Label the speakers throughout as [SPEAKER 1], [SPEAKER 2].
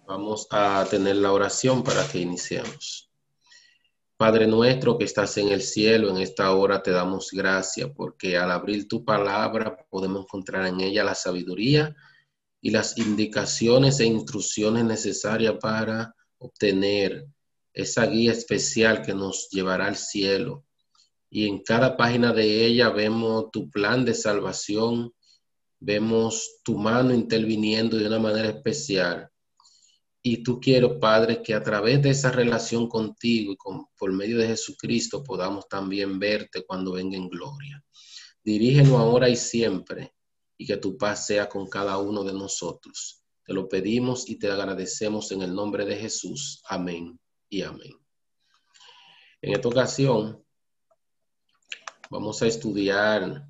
[SPEAKER 1] Vamos a tener la oración para que iniciemos. Padre nuestro que estás en el cielo, en esta hora te damos gracias porque al abrir tu palabra podemos encontrar en ella la sabiduría y las indicaciones e instrucciones necesarias para obtener esa guía especial que nos llevará al cielo. Y en cada página de ella vemos tu plan de salvación, vemos tu mano interviniendo de una manera especial. Y tú quiero, Padre, que a través de esa relación contigo y por medio de Jesucristo podamos también verte cuando venga en gloria. Dirígenos ahora y siempre, y que tu paz sea con cada uno de nosotros. Te lo pedimos y te agradecemos en el nombre de Jesús. Amén y amén. En esta ocasión vamos a estudiar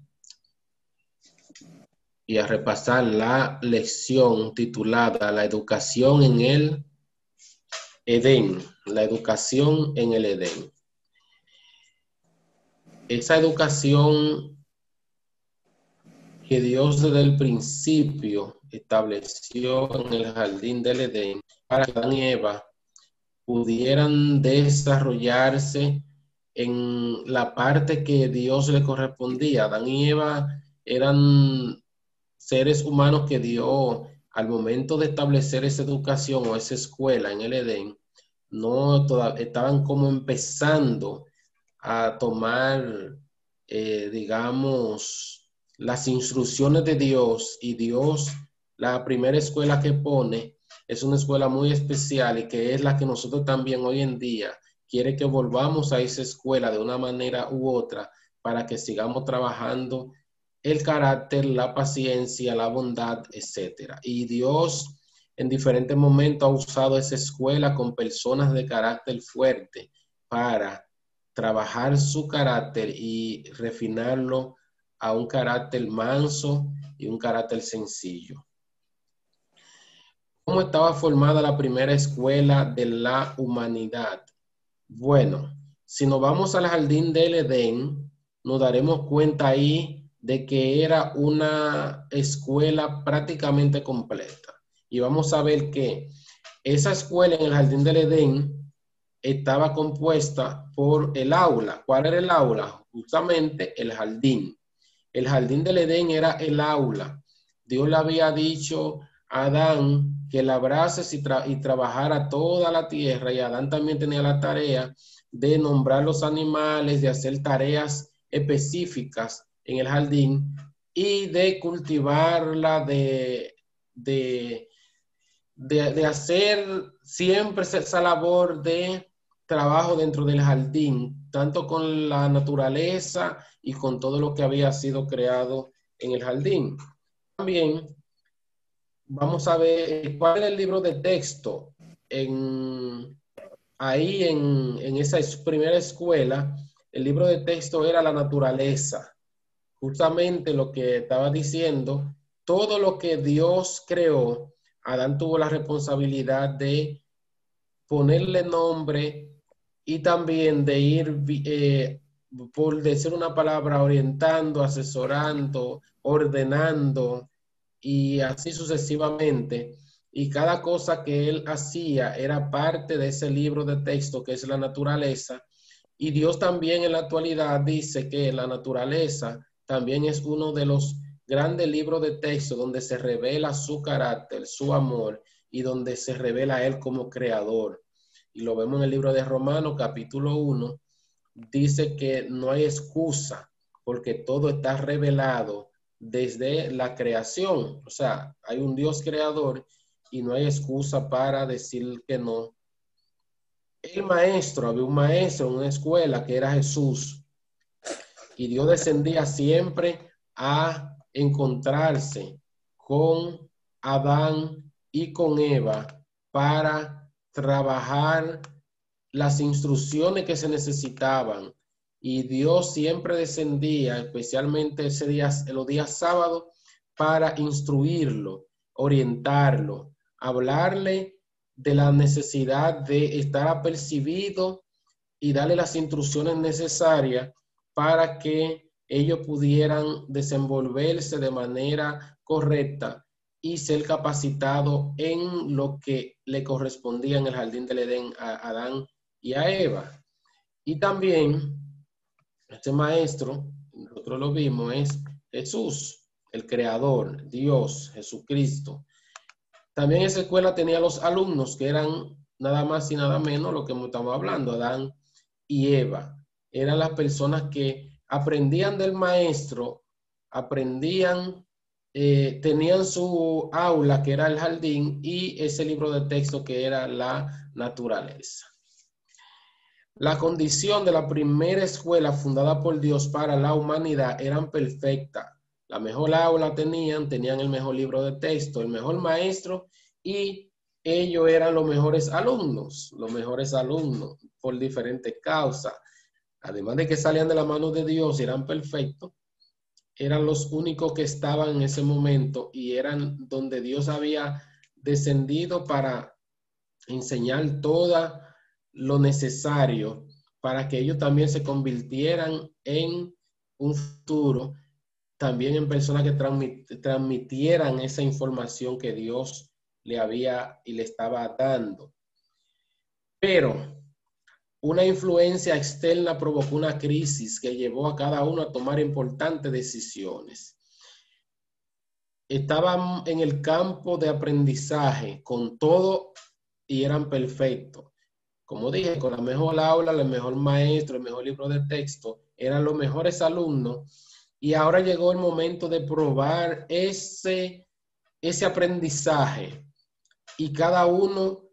[SPEAKER 1] y a repasar la lección titulada La educación en el Edén. La educación en el Edén. Esa educación que Dios desde el principio estableció en el jardín del Edén para que Adán y Eva pudieran desarrollarse en la parte que Dios le correspondía. Adán y Eva eran seres humanos que Dios, al momento de establecer esa educación o esa escuela en el Edén, estaban como empezando a tomar, digamos, las instrucciones de Dios. Y Dios, la primera escuela que pone, es una escuela muy especial y que es la que nosotros también hoy en día quiere que volvamos a esa escuela de una manera u otra para que sigamos trabajando el carácter, la paciencia, la bondad, etcétera. Y Dios en diferentes momentos ha usado esa escuela con personas de carácter fuerte para trabajar su carácter y refinarlo a un carácter manso y un carácter sencillo. ¿Cómo estaba formada la primera escuela de la humanidad? Bueno, si nos vamos al jardín del Edén, nos daremos cuenta ahí de que era una escuela prácticamente completa. Y vamos a ver que esa escuela en el jardín del Edén estaba compuesta por el aula. ¿Cuál era el aula? Justamente el jardín. El jardín del Edén era el aula. Dios le había dicho a Adán que labrase y trabajara toda la tierra, y Adán también tenía la tarea de nombrar los animales, de hacer tareas específicas en el jardín y de cultivarla, de hacer siempre esa labor de trabajo dentro del jardín, tanto con la naturaleza y con todo lo que había sido creado en el jardín. También vamos a ver cuál es el libro de texto ahí en esa primera escuela. El libro de texto era la naturaleza, justamente lo que estaba diciendo, todo lo que Dios creó. Adán tuvo la responsabilidad de ponerle nombre y también de ir, por decir una palabra, orientando, asesorando, ordenando y así sucesivamente. Y cada cosa que él hacía era parte de ese libro de texto que es la naturaleza. Y Dios también en la actualidad dice que la naturaleza también es uno de los grandes libros de texto donde se revela su carácter, su amor y donde se revela Él como creador. Y lo vemos en el libro de Romanos, capítulo 1, dice que no hay excusa porque todo está revelado desde la creación. O sea, hay un Dios creador y no hay excusa para decir que no. El maestro, había un maestro en una escuela que era Jesús, y Dios descendía siempre a encontrarse con Adán y con Eva para trabajar las instrucciones que se necesitaban. Y Dios siempre descendía, especialmente los días sábados, para instruirlo, orientarlo, hablarle de la necesidad de estar apercibido y darle las instrucciones necesarias para que ellos pudieran desenvolverse de manera correcta y ser capacitado en lo que le correspondía en el jardín del Edén a Adán y a Eva. Y también este maestro, nosotros lo vimos, es Jesús, el creador, Dios, Jesucristo. También esa escuela tenía los alumnos que eran nada más y nada menos lo que estamos hablando, Adán y Eva. Eran las personas que aprendían del maestro, aprendían, tenían su aula que era el jardín y ese libro de texto que era la naturaleza. La condición de la primera escuela fundada por Dios para la humanidad eran perfectas. La mejor aula tenían el mejor libro de texto, el mejor maestro y ellos eran los mejores alumnos por diferentes causas. Además de que salían de la mano de Dios y eran perfectos, eran los únicos que estaban en ese momento y eran donde Dios había descendido para enseñar todo lo necesario para que ellos también se convirtieran en un futuro, también en personas que transmitieran esa información que Dios le había y le estaba dando. Pero una influencia externa provocó una crisis que llevó a cada uno a tomar importantes decisiones. Estaban en el campo de aprendizaje con todo y eran perfectos. Como dije, con la mejor aula, el mejor maestro, el mejor libro de texto, eran los mejores alumnos y ahora llegó el momento de probar ese aprendizaje y cada uno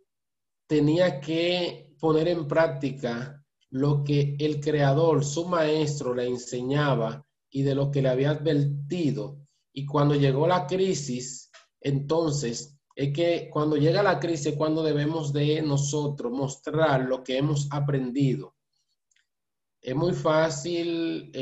[SPEAKER 1] tenía que poner en práctica lo que el creador, su maestro, le enseñaba y de lo que le había advertido. Y cuando llegó la crisis, entonces, es que cuando llega la crisis es cuando debemos de nosotros mostrar lo que hemos aprendido. Es muy fácil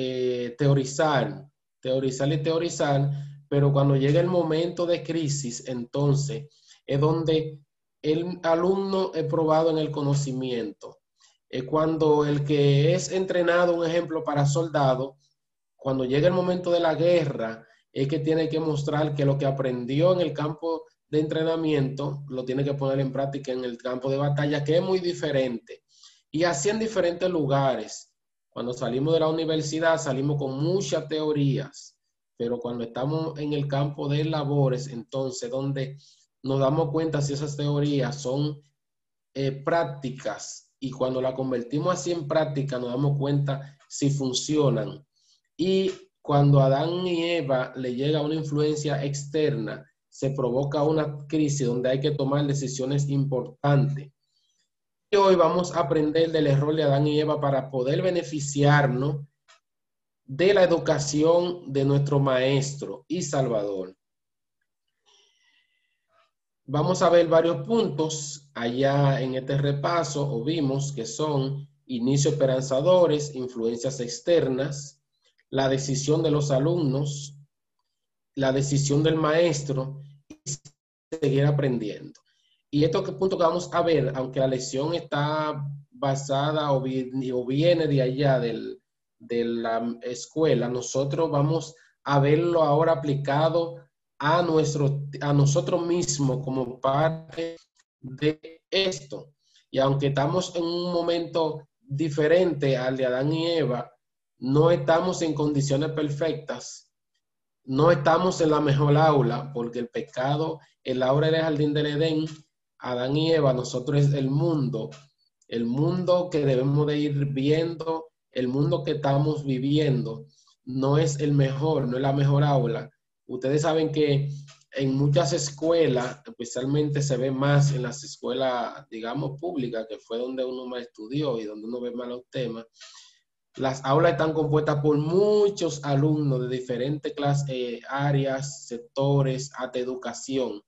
[SPEAKER 1] teorizar, pero cuando llega el momento de crisis, entonces es donde el alumno es probado en el conocimiento. Es cuando el que es entrenado, un ejemplo para soldado, cuando llega el momento de la guerra, es que tiene que mostrar que lo que aprendió en el campo de entrenamiento lo tiene que poner en práctica en el campo de batalla, que es muy diferente. Y así en diferentes lugares. Cuando salimos de la universidad salimos con muchas teorías, pero cuando estamos en el campo de labores, entonces donde nos damos cuenta si esas teorías son prácticas y cuando la convertimos así en práctica nos damos cuenta si funcionan. Y cuando a Adán y Eva le llega una influencia externa, se provoca una crisis donde hay que tomar decisiones importantes. Y hoy vamos a aprender del error de Adán y Eva para poder beneficiarnos de la educación de nuestro Maestro y Salvador. Vamos a ver varios puntos allá en este repaso, o vimos que son inicios esperanzadores, influencias externas, la decisión de los alumnos, la decisión del maestro y seguir aprendiendo. Y estos puntos que vamos a ver, aunque la lección está basada o viene de allá de la escuela, nosotros vamos a verlo ahora aplicado a nosotros mismos como parte de esto. Y aunque estamos en un momento diferente al de Adán y Eva, no estamos en condiciones perfectas, no estamos en la mejor aula, porque el pecado, el aula del jardín del Edén, Adán y Eva, nosotros es el mundo que debemos de ir viendo, el mundo que estamos viviendo, no es el mejor, no es la mejor aula. Ustedes saben que en muchas escuelas, especialmente se ve más en las escuelas, digamos, públicas, que fue donde uno más estudió y donde uno ve más los temas, las aulas están compuestas por muchos alumnos de diferentes áreas, sectores, hasta educación.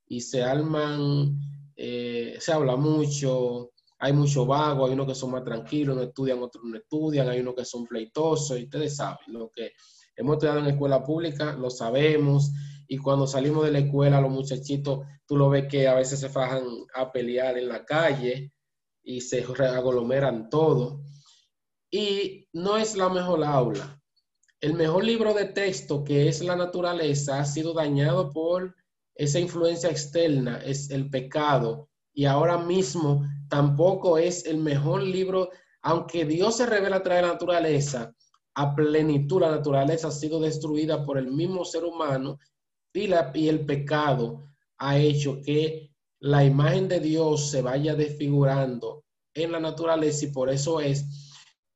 [SPEAKER 1] Y se arman, se habla mucho, hay mucho vago, hay unos que son más tranquilos, no estudian, otros no estudian, hay unos que son pleitosos, y ustedes saben, lo que hemos estudiado en escuela pública, lo sabemos, y cuando salimos de la escuela, los muchachitos, tú lo ves que a veces se fajan a pelear en la calle y se aglomeran todo. Y no es la mejor aula. El mejor libro de texto, que es la naturaleza, ha sido dañado por esa influencia externa es el pecado, y ahora mismo tampoco es el mejor libro, aunque Dios se revela a través de la naturaleza, a plenitud. La naturaleza ha sido destruida por el mismo ser humano, y el pecado ha hecho que la imagen de Dios se vaya desfigurando en la naturaleza, y por eso es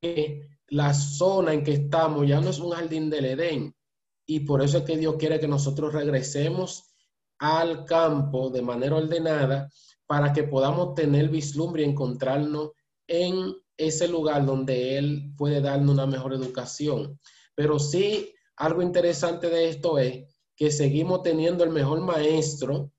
[SPEAKER 1] que la zona en que estamos ya no es un jardín del Edén, y por eso es que Dios quiere que nosotros regresemos al campo de manera ordenada para que podamos tener vislumbre y encontrarnos en ese lugar donde Él puede darnos una mejor educación. Pero sí, algo interesante de esto es que seguimos teniendo el mejor maestro.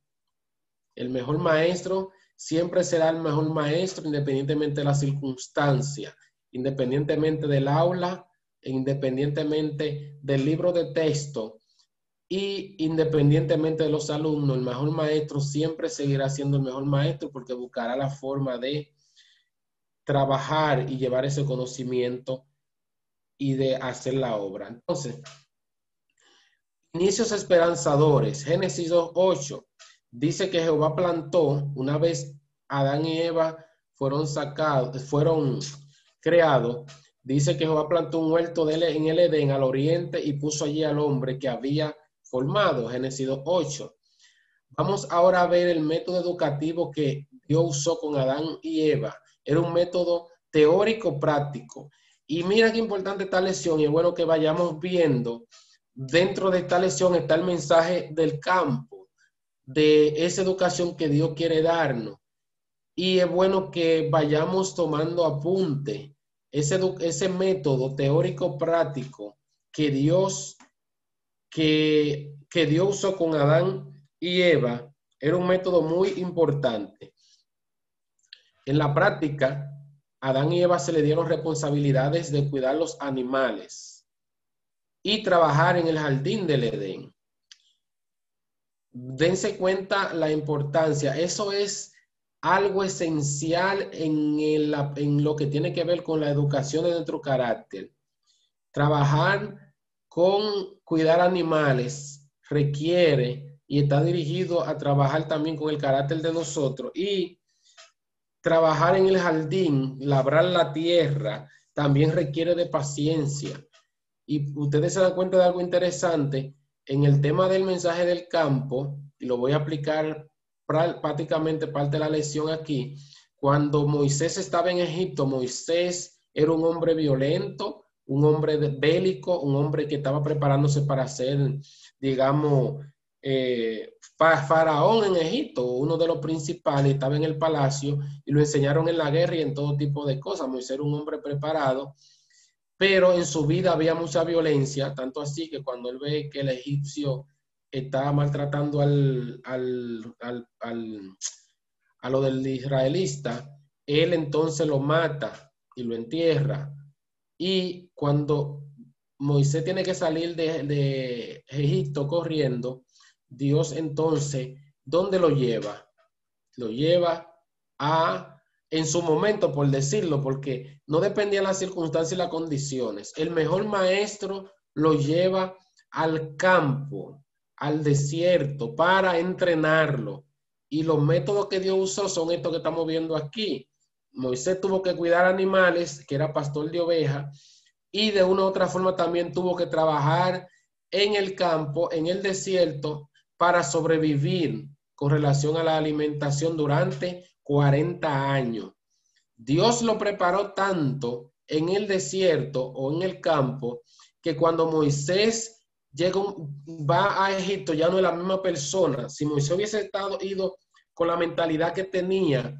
[SPEAKER 1] El mejor maestro siempre será el mejor maestro independientemente de la circunstancia, independientemente del aula, independientemente del libro de texto y independientemente de los alumnos. El mejor maestro siempre seguirá siendo el mejor maestro, porque buscará la forma de trabajar y llevar ese conocimiento y de hacer la obra. Entonces, inicios esperanzadores. Génesis 2:8 dice que Jehová plantó, una vez Adán y Eva fueron creados, dice que Jehová plantó un huerto en el Edén al oriente y puso allí al hombre que había formado. Génesis 2:8. Vamos ahora a ver el método educativo que Dios usó con Adán y Eva. Era un método teórico práctico. Y mira qué importante esta lección, y es bueno que vayamos viendo. Dentro de esta lección está el mensaje del campo, de esa educación que Dios quiere darnos. Y es bueno que vayamos tomando apunte. Ese método teórico práctico que Dios usó con Adán y Eva era un método muy importante. En la práctica, a Adán y Eva se le dieron responsabilidades de cuidar los animales y trabajar en el jardín del Edén. Dense cuenta la importancia. Eso es algo esencial en lo que tiene que ver con la educación de nuestro carácter. Trabajar con cuidar animales requiere y está dirigido a trabajar también con el carácter de nosotros, y trabajar en el jardín, labrar la tierra, también requiere de paciencia. Y ustedes se dan cuenta de algo interesante en el tema del mensaje del campo, y lo voy a aplicar prácticamente parte de la lección aquí. Cuando Moisés estaba en Egipto, Moisés era un hombre violento, un hombre bélico, un hombre que estaba preparándose para ser, digamos, faraón en Egipto, uno de los principales. Estaba en el palacio y lo enseñaron en la guerra y en todo tipo de cosas. Moisés era un hombre preparado, pero en su vida había mucha violencia, tanto así que cuando él ve que el egipcio estaba maltratando a lo del israelita, él entonces lo mata y lo entierra. Y cuando Moisés tiene que salir de Egipto corriendo, Dios entonces, ¿dónde lo lleva? Lo lleva en su momento, por decirlo, porque no dependían las circunstancias y las condiciones. El mejor maestro lo lleva al campo, al desierto, para entrenarlo. Y los métodos que Dios usó son estos que estamos viendo aquí. Moisés tuvo que cuidar animales, que era pastor de ovejas, y de una u otra forma también tuvo que trabajar en el campo, en el desierto, para sobrevivir con relación a la alimentación durante 40 años. Dios lo preparó tanto en el desierto o en el campo, que cuando Moisés va a Egipto ya no es la misma persona. Si Moisés hubiese ido con la mentalidad que tenía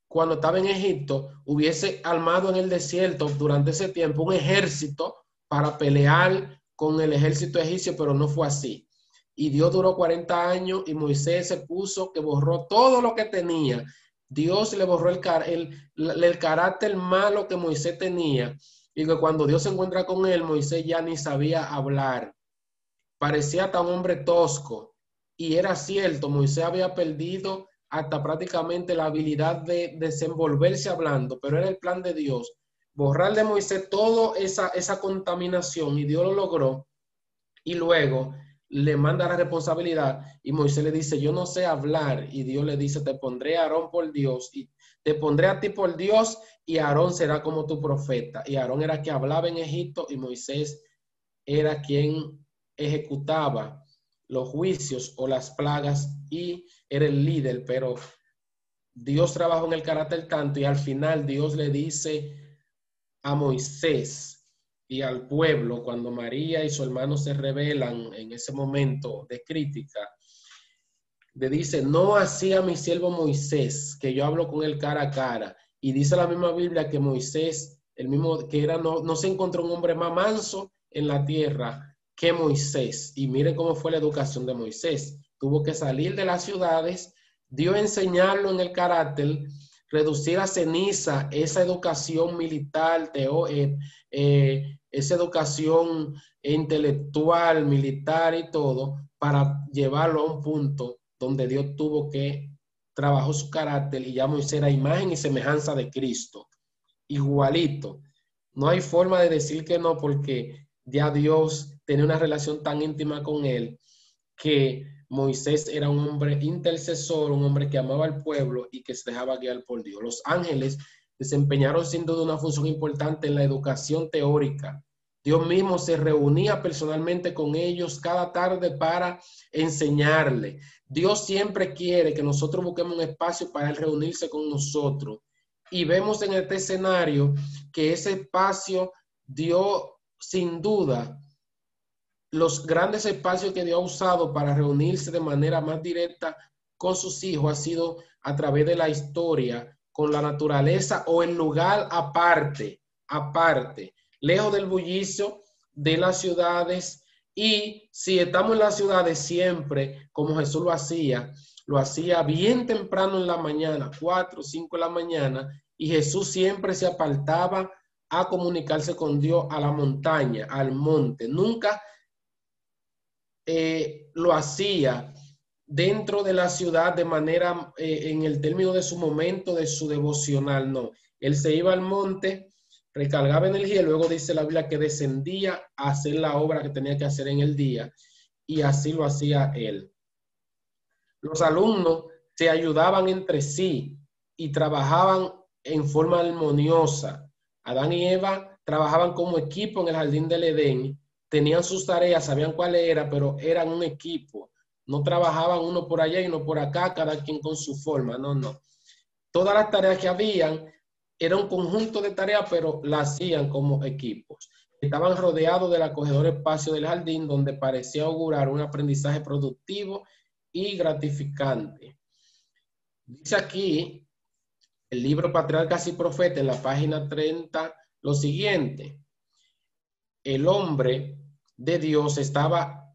[SPEAKER 1] cuando estaba en Egipto, hubiese armado en el desierto durante ese tiempo un ejército para pelear con el ejército egipcio, pero no fue así. Y Dios duró 40 años y Moisés se puso que borró todo lo que tenía. Dios le borró el carácter malo que Moisés tenía, y que cuando Dios se encuentra con él, Moisés ya ni sabía hablar. Parecía tan hombre tosco. Y era cierto, Moisés había perdido hasta prácticamente la habilidad de desenvolverse hablando, pero era el plan de Dios borrar de Moisés toda esa contaminación, y Dios lo logró. Y luego le manda la responsabilidad y Moisés le dice, yo no sé hablar, y Dios le dice, te pondré a Aarón por Dios y te pondré a ti por Dios y Aarón será como tu profeta. Y Aarón era que hablaba en Egipto y Moisés era quien ejecutaba los juicios o las plagas y era el líder, pero Dios trabajó en el carácter tanto y al final Dios le dice a Moisés y al pueblo, cuando María y su hermano se rebelan en ese momento de crítica, le dice, no así a mi siervo Moisés, que yo hablo con él cara a cara. Y dice la misma Biblia que Moisés, el mismo que era, no se encontró un hombre más manso en la tierra que Moisés. Y miren cómo fue la educación de Moisés. Tuvo que salir de las ciudades, Dios enseñarlo en el carácter, reducir a ceniza esa educación militar, esa educación intelectual, militar y todo, para llevarlo a un punto donde Dios tuvo que trabajar su carácter y ya Moisés era imagen y semejanza de Cristo. Igualito. No hay forma de decir que no, porque ya Dios tenía una relación tan íntima con él que Moisés era un hombre intercesor, un hombre que amaba al pueblo y que se dejaba guiar por Dios. Los ángeles desempeñaron sin duda una función importante en la educación teórica. Dios mismo se reunía personalmente con ellos cada tarde para enseñarle. Dios siempre quiere que nosotros busquemos un espacio para él reunirse con nosotros. Y vemos en este escenario que ese espacio dio sin duda los grandes espacios que Dios ha usado para reunirse de manera más directa con sus hijos ha sido a través de la historia, con la naturaleza o en lugar aparte, lejos del bullicio de las ciudades. Y si estamos en las ciudades siempre, como Jesús lo hacía bien temprano en la mañana, 4 o 5 de la mañana, y Jesús siempre se apartaba a comunicarse con Dios a la montaña, al monte. Nunca lo hacía dentro de la ciudad de manera, en el término de su momento, de su devocional, no. Él se iba al monte, recargaba energía y luego dice la Biblia que descendía a hacer la obra que tenía que hacer en el día y así lo hacía él. Los alumnos se ayudaban entre sí y trabajaban en forma armoniosa. Adán y Eva trabajaban como equipo en el jardín del Edén, tenían sus tareas, sabían cuáles eran, pero eran un equipo. No trabajaban uno por allá y uno por acá, cada quien con su forma, no. Todas las tareas que habían era un conjunto de tareas, pero las hacían como equipos. Estaban rodeados del acogedor espacio del jardín, donde parecía augurar un aprendizaje productivo y gratificante. Dice aquí el libro Patriarcas y Profetas en la página 30 lo siguiente: el nombre de Dios estaba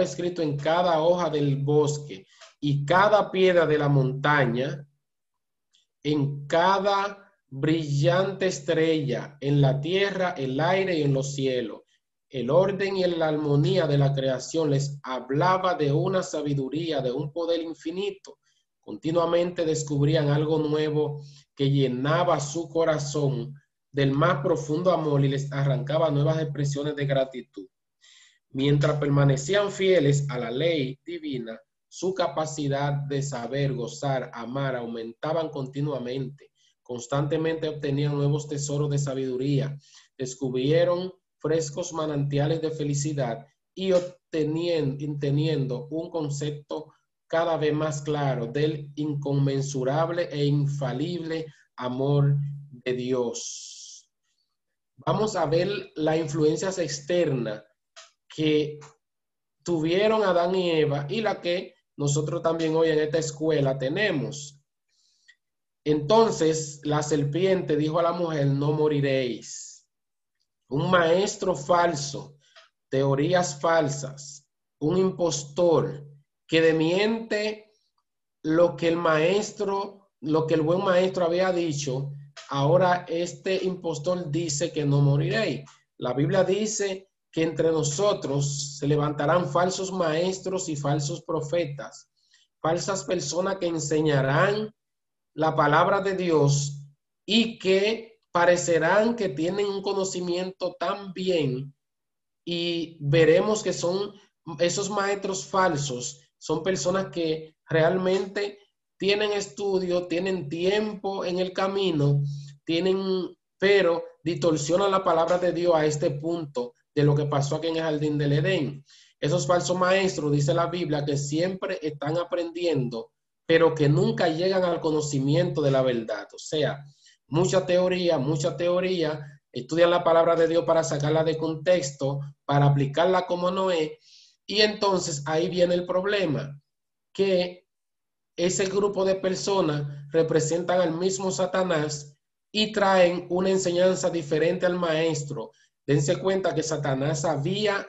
[SPEAKER 1] escrito en cada hoja del bosque y cada piedra de la montaña, en cada brillante estrella, en la tierra, el aire y en los cielos. El orden y la armonía de la creación les hablaba de una sabiduría, de un poder infinito. Continuamente descubrían algo nuevo que llenaba su corazón del más profundo amor y les arrancaba nuevas expresiones de gratitud. Mientras permanecían fieles a la ley divina, su capacidad de saber, gozar, amar aumentaban continuamente. Constantemente obtenían nuevos tesoros de sabiduría, descubrieron frescos manantiales de felicidad y teniendo un concepto cada vez más claro del inconmensurable e infalible amor de Dios. Vamos a ver las influencias externas que tuvieron Adán y Eva y la que nosotros también hoy en esta escuela tenemos. Entonces la serpiente dijo a la mujer, no moriréis. Un maestro falso, teorías falsas, un impostor que demiente lo que el buen maestro había dicho. Ahora este impostor dice que no moriréis. La Biblia dice que entre nosotros se levantarán falsos maestros y falsos profetas, falsas personas que enseñarán la palabra de Dios y que parecerán que tienen un conocimiento tan bien y veremos que son esos maestros falsos, son personas que realmente tienen estudio, tienen tiempo en el camino, pero distorsionan la palabra de Dios a este punto de lo que pasó aquí en el jardín del Edén. Esos falsos maestros, dice la Biblia, que siempre están aprendiendo, pero que nunca llegan al conocimiento de la verdad. O sea, mucha teoría, estudian la palabra de Dios para sacarla de contexto, para aplicarla como no es, y entonces ahí viene el problema, que ese grupo de personas representan al mismo Satanás y traen una enseñanza diferente al maestro. Dense cuenta que Satanás sabía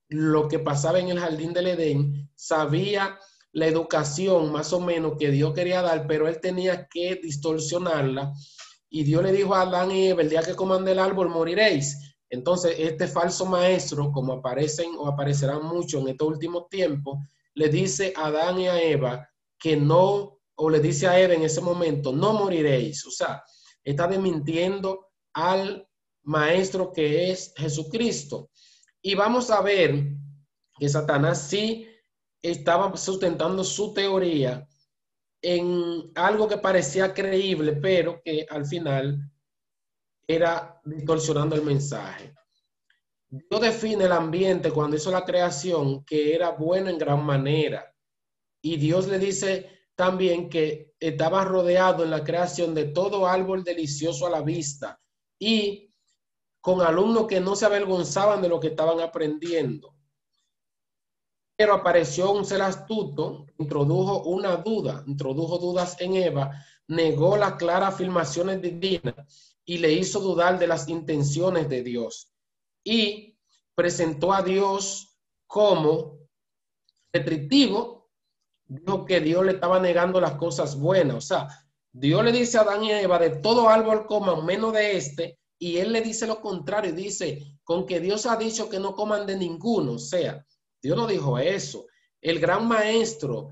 [SPEAKER 1] lo que pasaba en el jardín del Edén, sabía la educación más o menos que Dios quería dar, pero él tenía que distorsionarla. Y Dios le dijo a Adán y Eva, el día que coman del árbol moriréis. Entonces, este falso maestro, como aparecen o aparecerán mucho en estos últimos tiempos, le dice a Adán y a Eva que no, o le dice a Eva en ese momento, no moriréis. O sea, está desmintiendo al maestro que es Jesucristo. Y vamos a ver que Satanás sí estaba sustentando su teoría en algo que parecía creíble, pero que al final era distorsionando el mensaje. Dios define el ambiente cuando hizo la creación que era bueno en gran manera. Y Dios le dice también que estaba rodeado en la creación de todo árbol delicioso a la vista y con alumnos que no se avergonzaban de lo que estaban aprendiendo. Pero apareció un ser astuto, introdujo dudas en Eva, negó las claras afirmaciones divinas y le hizo dudar de las intenciones de Dios. Y presentó a Dios como restrictivo, dijo que Dios le estaba negando las cosas buenas. O sea, Dios le dice a Adán y a Eva, de todo árbol coman menos de este, y él le dice lo contrario, dice, con que Dios ha dicho que no coman de ninguno. O sea, Dios no dijo eso. El gran maestro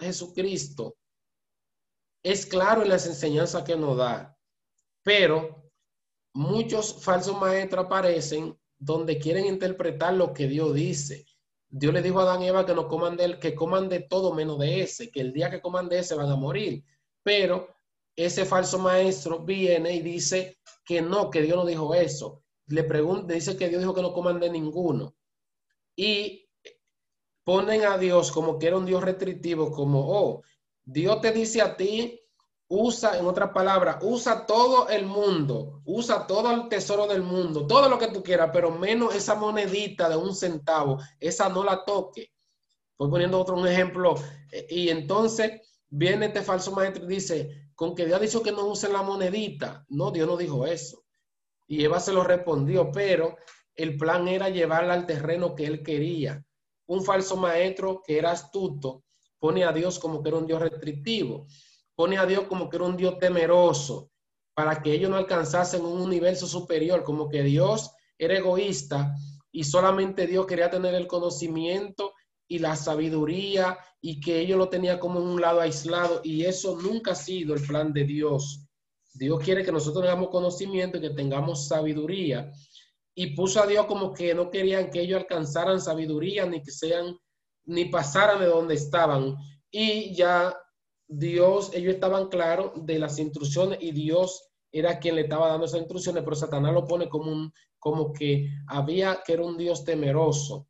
[SPEAKER 1] Jesucristo es claro en las enseñanzas que nos da, pero muchos falsos maestros aparecen donde quieren interpretar lo que Dios dice. Dios le dijo a Adán y Eva que no coman de él, que coman de todo menos de ese, que el día que coman de ese van a morir. Pero ese falso maestro viene y dice que no, que Dios no dijo eso. Le pregunta, dice que Dios dijo que no coman de ninguno. Y ponen a Dios como que era un Dios restrictivo, como, oh, Dios te dice a ti, usa, en otras palabras, usa todo el mundo, usa todo el tesoro del mundo, todo lo que tú quieras, pero menos esa monedita de 1 centavo, esa no la toque. Voy poniendo otro un ejemplo. Y entonces viene este falso maestro y dice, con que Dios ha dicho que no usen la monedita. No, Dios no dijo eso. Y Eva se lo respondió, pero el plan era llevarla al terreno que él quería. Un falso maestro que era astuto pone a Dios como que era un Dios restrictivo, pone a Dios como que era un Dios temeroso, para que ellos no alcanzasen un universo superior, como que Dios era egoísta y solamente Dios quería tener el conocimiento y la sabiduría y que ellos lo tenían como en un lado aislado, y eso nunca ha sido el plan de Dios. Dios quiere que nosotros tengamos conocimiento y que tengamos sabiduría. Y puso a Dios como que no querían que ellos alcanzaran sabiduría, ni que sean, ni pasaran de donde estaban. Y ya Dios, ellos estaban claros de las instrucciones y Dios era quien le estaba dando esas instrucciones, pero Satanás lo pone como que era un Dios temeroso.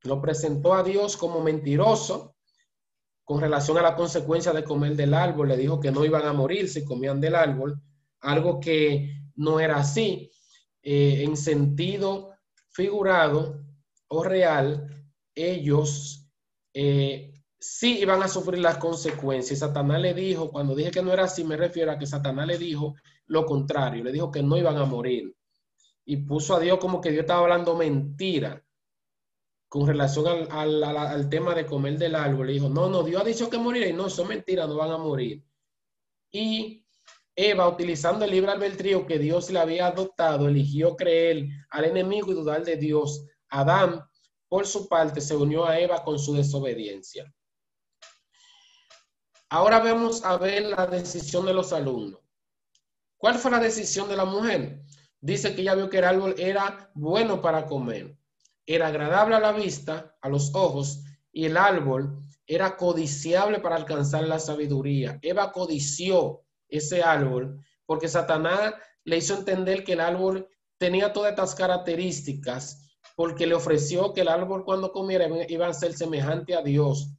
[SPEAKER 1] Lo presentó a Dios como mentiroso con relación a la consecuencia de comer del árbol. Le dijo que no iban a morir si comían del árbol, algo que no era así. En sentido figurado o real, ellos sí iban a sufrir las consecuencias. Satanás le dijo, cuando dije que no era así, me refiero a que Satanás le dijo lo contrario, le dijo que no iban a morir. Y puso a Dios como que Dios estaba hablando mentira con relación al tema de comer del árbol. Le dijo, no, Dios ha dicho que moriré. No, eso es mentira, no van a morir. Y Eva, utilizando el libre albedrío que Dios le había adoptado, eligió creer al enemigo y dudar de Dios. Adán, por su parte, se unió a Eva con su desobediencia. Ahora vamos a ver la decisión de los alumnos. ¿Cuál fue la decisión de la mujer? dice que ella vio que el árbol era bueno para comer, era agradable a la vista, a los ojos, y el árbol era codiciable para alcanzar la sabiduría. Eva codició ese árbol porque Satanás le hizo entender que el árbol tenía todas estas características, porque le ofreció que el árbol cuando comiera iba a ser semejante a Dios.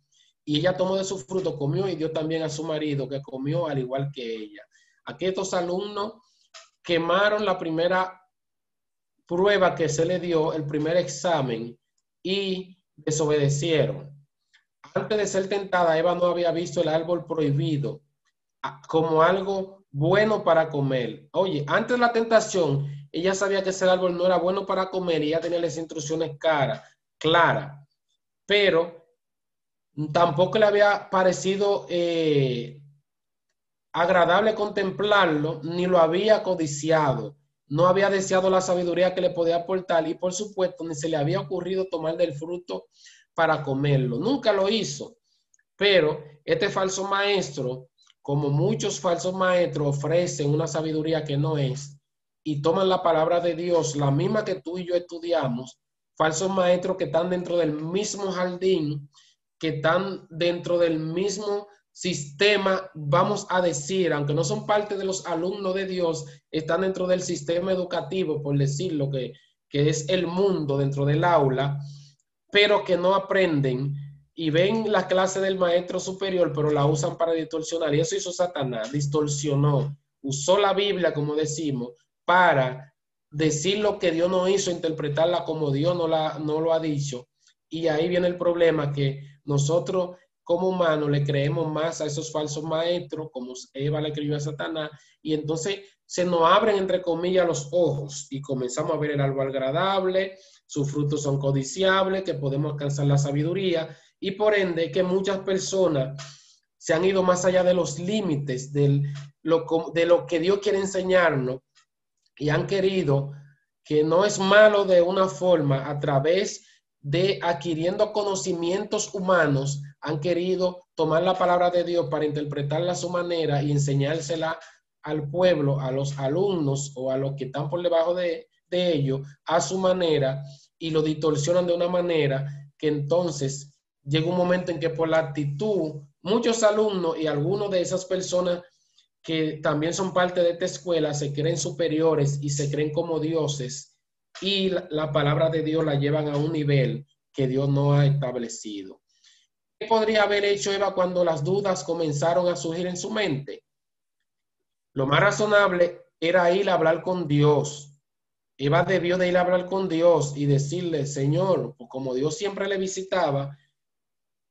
[SPEAKER 1] Y ella tomó de su fruto, comió y dio también a su marido que comió al igual que ella. Aquí estos alumnos quemaron la primera prueba que se le dio, el primer examen, y desobedecieron. Antes de ser tentada, Eva no había visto el árbol prohibido como algo bueno para comer. Oye, antes de la tentación, ella sabía que ese árbol no era bueno para comer y ella tenía las instrucciones claras, pero tampoco le había parecido agradable contemplarlo, ni lo había codiciado. No había deseado la sabiduría que le podía aportar y por supuesto ni se le había ocurrido tomar del fruto para comerlo. Nunca lo hizo. Pero este falso maestro, como muchos falsos maestros, ofrecen una sabiduría que no es y toman la palabra de Dios, la misma que tú y yo estudiamos, falsos maestros que están dentro del mismo jardín, que están dentro del mismo sistema, vamos a decir, aunque no son parte de los alumnos de Dios, están dentro del sistema educativo, por decirlo, que es el mundo dentro del aula, pero que no aprenden y ven la clase del maestro superior, pero la usan para distorsionar. Y eso hizo Satanás, distorsionó, usó la Biblia, como decimos, para decir lo que Dios no hizo, interpretarla como Dios no lo ha dicho. Y ahí viene el problema, que nosotros como humanos le creemos más a esos falsos maestros, como Eva le creyó a Satanás, y entonces se nos abren, entre comillas, los ojos y comenzamos a ver el árbol agradable, sus frutos son codiciables, que podemos alcanzar la sabiduría, y por ende que muchas personas se han ido más allá de los límites de lo que Dios quiere enseñarnos y han querido, que no es malo de una forma, a través de adquiriendo conocimientos humanos, han querido tomar la palabra de Dios para interpretarla a su manera y enseñársela al pueblo, a los alumnos o a los que están por debajo de ellos, a su manera, y lo distorsionan de una manera que entonces llega un momento en que por la actitud, muchos alumnos y algunos de esas personas que también son parte de esta escuela se creen superiores y se creen como dioses, y la palabra de Dios la llevan a un nivel que Dios no ha establecido. ¿Qué podría haber hecho Eva cuando las dudas comenzaron a surgir en su mente? Lo más razonable era ir a hablar con Dios. Eva debió de ir a hablar con Dios y decirle, Señor, como Dios siempre le visitaba,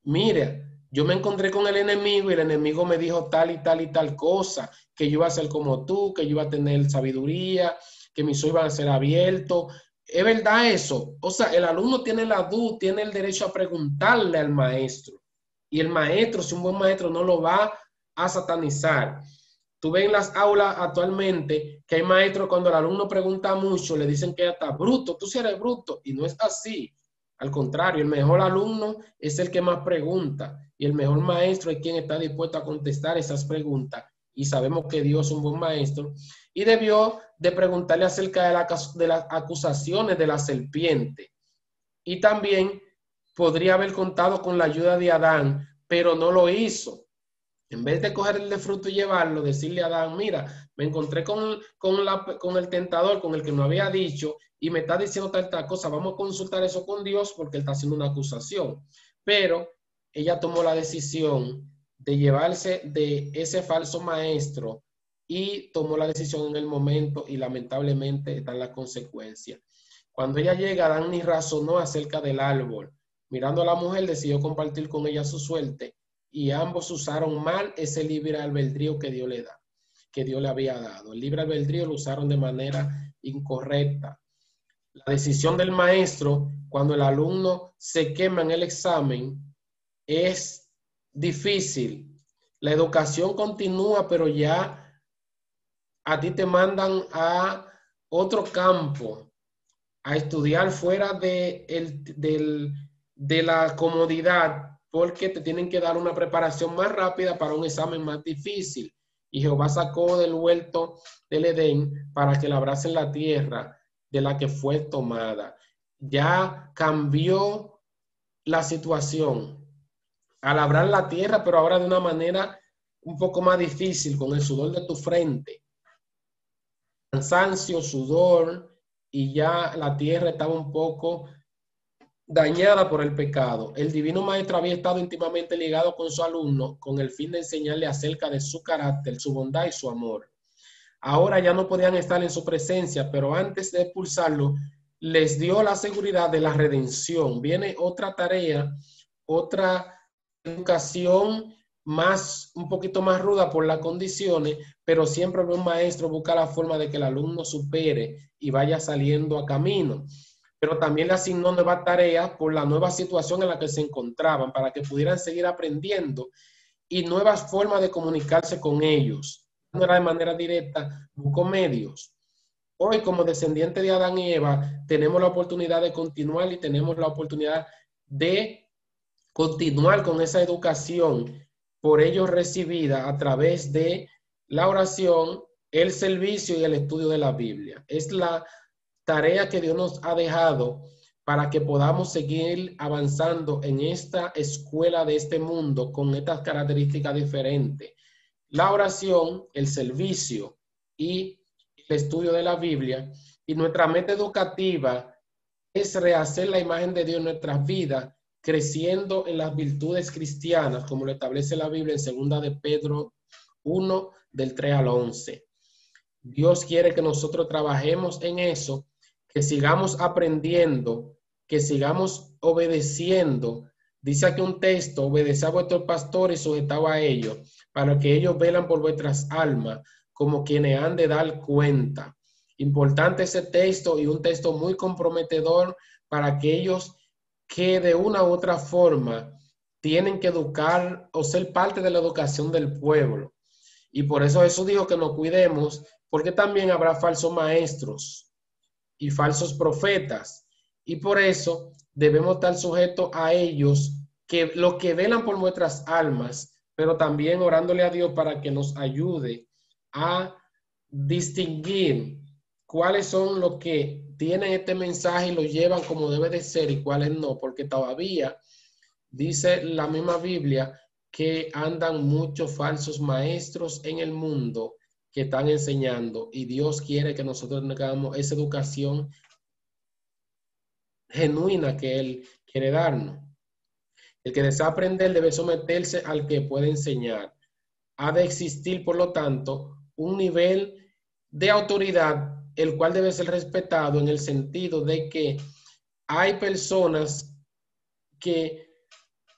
[SPEAKER 1] mire, yo me encontré con el enemigo y el enemigo me dijo tal y tal y tal cosa, que yo iba a ser como tú, que yo iba a tener sabiduría, que mis ojos iban a ser abiertos. ¿Es verdad eso? O sea, el alumno tiene la duda, tiene el derecho a preguntarle al maestro. Y el maestro, si un buen maestro, no lo va a satanizar. Tú ves en las aulas actualmente que hay maestros, cuando el alumno pregunta mucho, le dicen que está bruto, tú sí eres bruto, y no es así. Al contrario, el mejor alumno es el que más pregunta y el mejor maestro es quien está dispuesto a contestar esas preguntas. Y sabemos que Dios es un buen maestro y debió de preguntarle acerca de las acusaciones de la serpiente. Y también podría haber contado con la ayuda de Adán, pero no lo hizo. En vez de coger el de fruto y llevarlo, decirle a Adán, mira, me encontré con el tentador, con el que no había dicho, y me está diciendo tal cosa, vamos a consultar eso con Dios porque él está haciendo una acusación. Pero ella tomó la decisión de llevarse de ese falso maestro y tomó la decisión en el momento y lamentablemente están las consecuencias. Cuando ella llega, Adán ni razonó acerca del árbol. Mirando a la mujer, decidió compartir con ella su suerte y ambos usaron mal ese libre albedrío que Dios le da, que Dios le había dado. El libre albedrío lo usaron de manera incorrecta. La decisión del maestro, cuando el alumno se quema en el examen, es difícil. La educación continúa, pero ya a ti te mandan a otro campo, a estudiar fuera de la comodidad, porque te tienen que dar una preparación más rápida para un examen más difícil. Y Jehová sacó del huerto del Edén para que labrasen la tierra de la que fue tomada. Ya cambió la situación a labrar la tierra, pero ahora de una manera un poco más difícil, con el sudor de tu frente, cansancio, sudor, y ya la tierra estaba un poco dañada por el pecado. El divino maestro había estado íntimamente ligado con su alumno con el fin de enseñarle acerca de su carácter, su bondad y su amor. Ahora ya no podían estar en su presencia, pero antes de expulsarlo, les dio la seguridad de la redención. Viene otra tarea, otra educación más, un poquito más ruda por las condiciones, pero siempre un maestro busca la forma de que el alumno supere y vaya saliendo a camino. Pero también le asignó nuevas tareas por la nueva situación en la que se encontraban, para que pudieran seguir aprendiendo y nuevas formas de comunicarse con ellos. No era de manera directa, buscó medios. Hoy, como descendiente de Adán y Eva, tenemos la oportunidad de continuar y tenemos la oportunidad de continuar con esa educación por ellos recibida a través de la oración, el servicio y el estudio de la Biblia. Es la tarea que Dios nos ha dejado para que podamos seguir avanzando en esta escuela de este mundo con estas características diferentes. La oración, el servicio y el estudio de la Biblia. Y nuestra meta educativa es rehacer la imagen de Dios en nuestras vidas, creciendo en las virtudes cristianas, como lo establece la Biblia en 2 de Pedro 1, del 3 al 11. Dios quiere que nosotros trabajemos en eso, que sigamos aprendiendo, que sigamos obedeciendo. Dice aquí un texto: obedeced a vuestros pastores y sujetaos a ellos, para que ellos velan por vuestras almas, como quienes han de dar cuenta. Importante ese texto, y un texto muy comprometedor para aquellos que de una u otra forma tienen que educar o ser parte de la educación del pueblo. Y por eso Jesús dijo que nos cuidemos, porque también habrá falsos maestros y falsos profetas. Y por eso debemos estar sujetos a ellos, que los que velan por nuestras almas, pero también orándole a Dios para que nos ayude a distinguir cuáles son los que tienen este mensaje y lo llevan como debe de ser y cuáles no, porque todavía dice la misma Biblia que andan muchos falsos maestros en el mundo que están enseñando, y Dios quiere que nosotros tengamos esa educación genuina que Él quiere darnos. El que desea aprender debe someterse al que puede enseñar. Ha de existir, por lo tanto, un nivel de autoridad, el cual debe ser respetado en el sentido de que hay personas que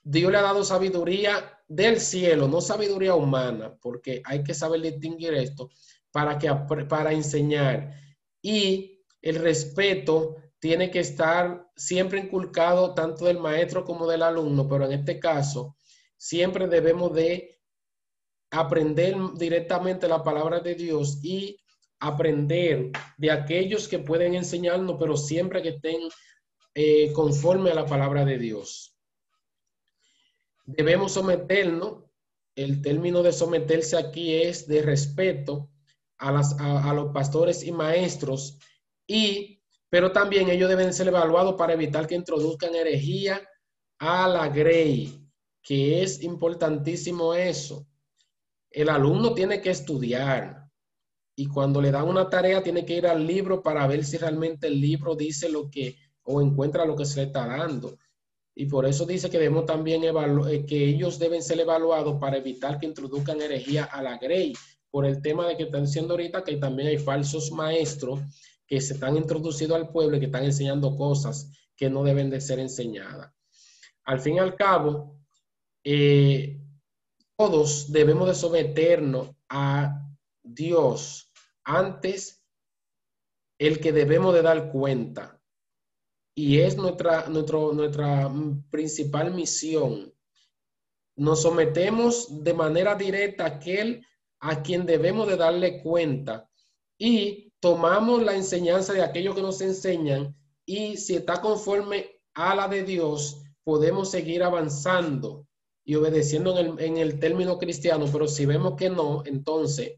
[SPEAKER 1] Dios le ha dado sabiduría del cielo, no sabiduría humana, porque hay que saber distinguir esto para enseñar. Y el respeto tiene que estar siempre inculcado tanto del maestro como del alumno, pero en este caso siempre debemos de aprender directamente la palabra de Dios y aprender de aquellos que pueden enseñarnos, pero siempre que estén conforme a la palabra de Dios. Debemos someternos. El término de someterse aquí es de respeto a los pastores y maestros, pero también ellos deben ser evaluados para evitar que introduzcan herejía a la grey, que es importantísimo eso. El alumno tiene que estudiar, y cuando le dan una tarea tiene que ir al libro para ver si realmente el libro dice lo que, o encuentra lo que se le está dando. Y por eso dice que debemos también que ellos deben ser evaluados para evitar que introduzcan herejía a la grey, por el tema de que están diciendo ahorita que también hay falsos maestros que se están introduciendo al pueblo y que están enseñando cosas que no deben de ser enseñadas. Al fin y al cabo, todos debemos de someternos a Dios antes, el que debemos de dar cuenta. Y es nuestra principal misión. Nos sometemos de manera directa a aquel a quien debemos de darle cuenta, y tomamos la enseñanza de aquellos que nos enseñan, y si está conforme a la de Dios, podemos seguir avanzando y obedeciendo en el término cristiano, pero si vemos que no, entonces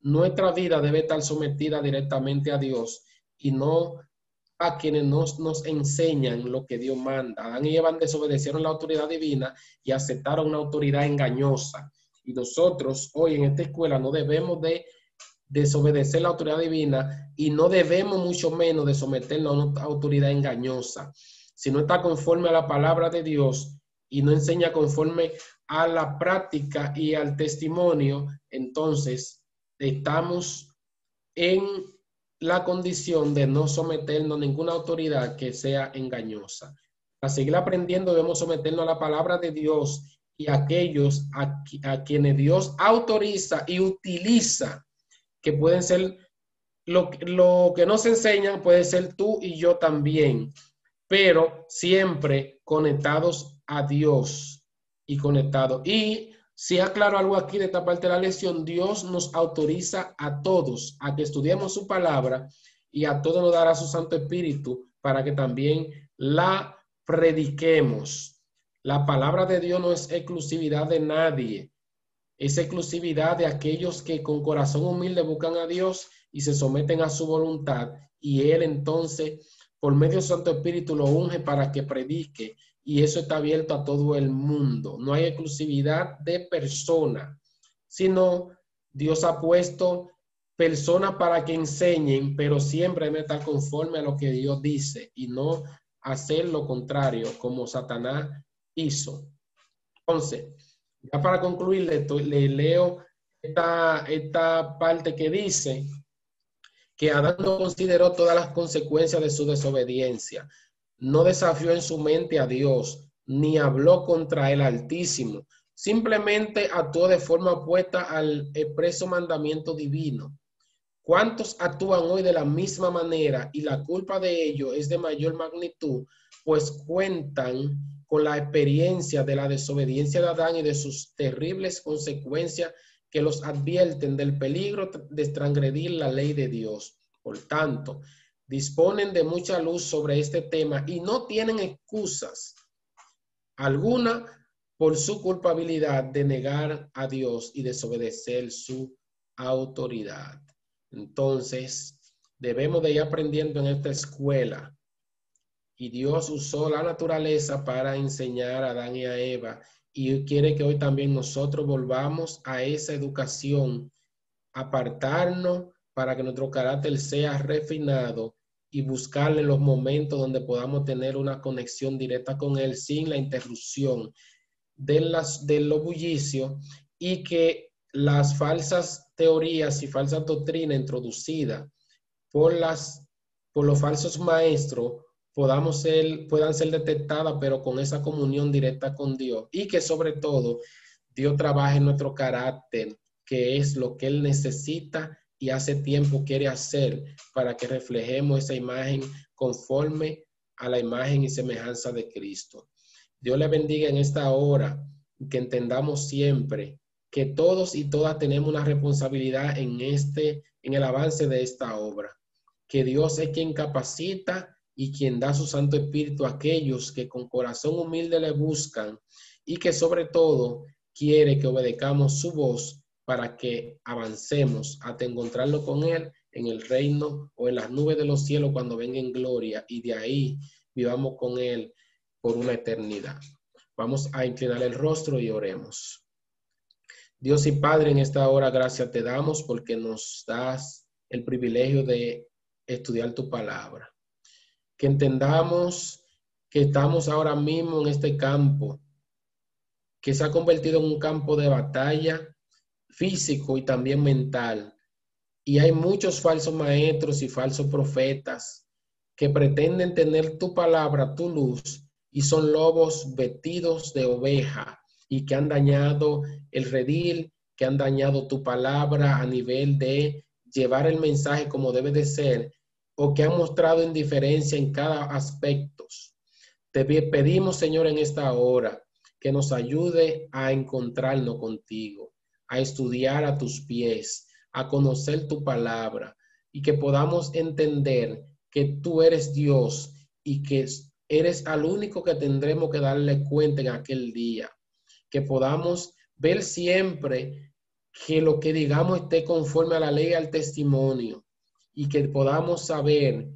[SPEAKER 1] nuestra vida debe estar sometida directamente a Dios y no a quienes nos enseñan lo que Dios manda. Adán y Eva desobedecieron la autoridad divina y aceptaron una autoridad engañosa. Y nosotros hoy en esta escuela no debemos de desobedecer la autoridad divina y no debemos mucho menos de someternos a una autoridad engañosa. Si no está conforme a la palabra de Dios y no enseña conforme a la práctica y al testimonio, entonces estamos en la condición de no someternos a ninguna autoridad que sea engañosa. Para seguir aprendiendo debemos someternos a la palabra de Dios y a aquellos a quienes Dios autoriza y utiliza, que pueden ser lo que nos enseñan, puede ser tú y yo también, pero siempre conectados a Dios y conectados. Y si aclaro algo aquí de esta parte de la lección, Dios nos autoriza a todos a que estudiemos su palabra y a todos nos dará su Santo Espíritu para que también la prediquemos. La palabra de Dios no es exclusividad de nadie, es exclusividad de aquellos que con corazón humilde buscan a Dios y se someten a su voluntad, y Él entonces, por medio de su Santo Espíritu, lo unge para que predique, y eso está abierto a todo el mundo. No hay exclusividad de persona, sino Dios ha puesto personas para que enseñen, pero siempre debe estar conforme a lo que Dios dice y no hacer lo contrario como Satanás hizo. Entonces, ya para concluir, le leo esta parte que dice que Adán no consideró todas las consecuencias de su desobediencia, no desafió en su mente a Dios, ni habló contra el Altísimo, simplemente actuó de forma opuesta al expreso mandamiento divino. ¿Cuántos actúan hoy de la misma manera y la culpa de ello es de mayor magnitud, pues cuentan con la experiencia de la desobediencia de Adán y de sus terribles consecuencias que los advierten del peligro de transgredir la ley de Dios? Por tanto, disponen de mucha luz sobre este tema y no tienen excusas alguna por su culpabilidad de negar a Dios y desobedecer su autoridad. Entonces, debemos de ir aprendiendo en esta escuela. Y Dios usó la naturaleza para enseñar a Adán y a Eva. Y quiere que hoy también nosotros volvamos a esa educación, apartarnos para que nuestro carácter sea refinado y buscarle los momentos donde podamos tener una conexión directa con Él sin la interrupción de los bullicios, y que las falsas teorías y falsas doctrinas introducidas por los falsos maestros puedan ser detectadas, pero con esa comunión directa con Dios, y que sobre todo Dios trabaje en nuestro carácter, que es lo que Él necesita y hace tiempo quiere hacer para que reflejemos esa imagen conforme a la imagen y semejanza de Cristo. Dios le bendiga en esta hora, que entendamos siempre que todos y todas tenemos una responsabilidad en el avance de esta obra, que Dios es quien capacita y quien da su Santo Espíritu a aquellos que con corazón humilde le buscan, y que sobre todo quiere que obedezcamos su voz para que avancemos hasta encontrarlo con Él en el reino o en las nubes de los cielos cuando venga en gloria, y de ahí vivamos con Él por una eternidad. Vamos a inclinar el rostro y oremos. Dios y Padre, en esta hora gracias te damos porque nos das el privilegio de estudiar tu palabra. Que entendamos que estamos ahora mismo en este campo, que se ha convertido en un campo de batalla físico y también mental. Y hay muchos falsos maestros y falsos profetas que pretenden tener tu palabra, tu luz, y son lobos vestidos de oveja, y que han dañado el redil, que han dañado tu palabra a nivel de llevar el mensaje como debe de ser, o que han mostrado indiferencia en cada aspecto. Te pedimos, Señor, en esta hora, que nos ayude a encontrarnos contigo, a estudiar a tus pies, a conocer tu palabra, y que podamos entender que tú eres Dios y que eres al único que tendremos que darle cuenta en aquel día. que podamos ver siempre que lo que digamos esté conforme a la ley y al testimonio, y que podamos saber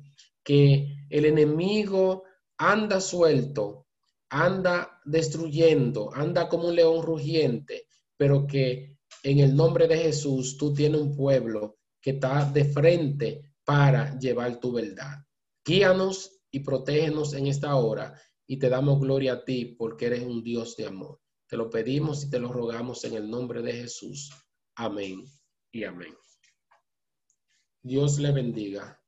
[SPEAKER 1] que el enemigo anda suelto, anda destruyendo, anda como un león rugiente, pero que en el nombre de Jesús tú tienes un pueblo que está de frente para llevar tu verdad. Guíanos y protégenos en esta hora y te damos gloria a ti porque eres un Dios de amor. Te lo pedimos y te lo rogamos en el nombre de Jesús. Amén y amén. Dios le bendiga.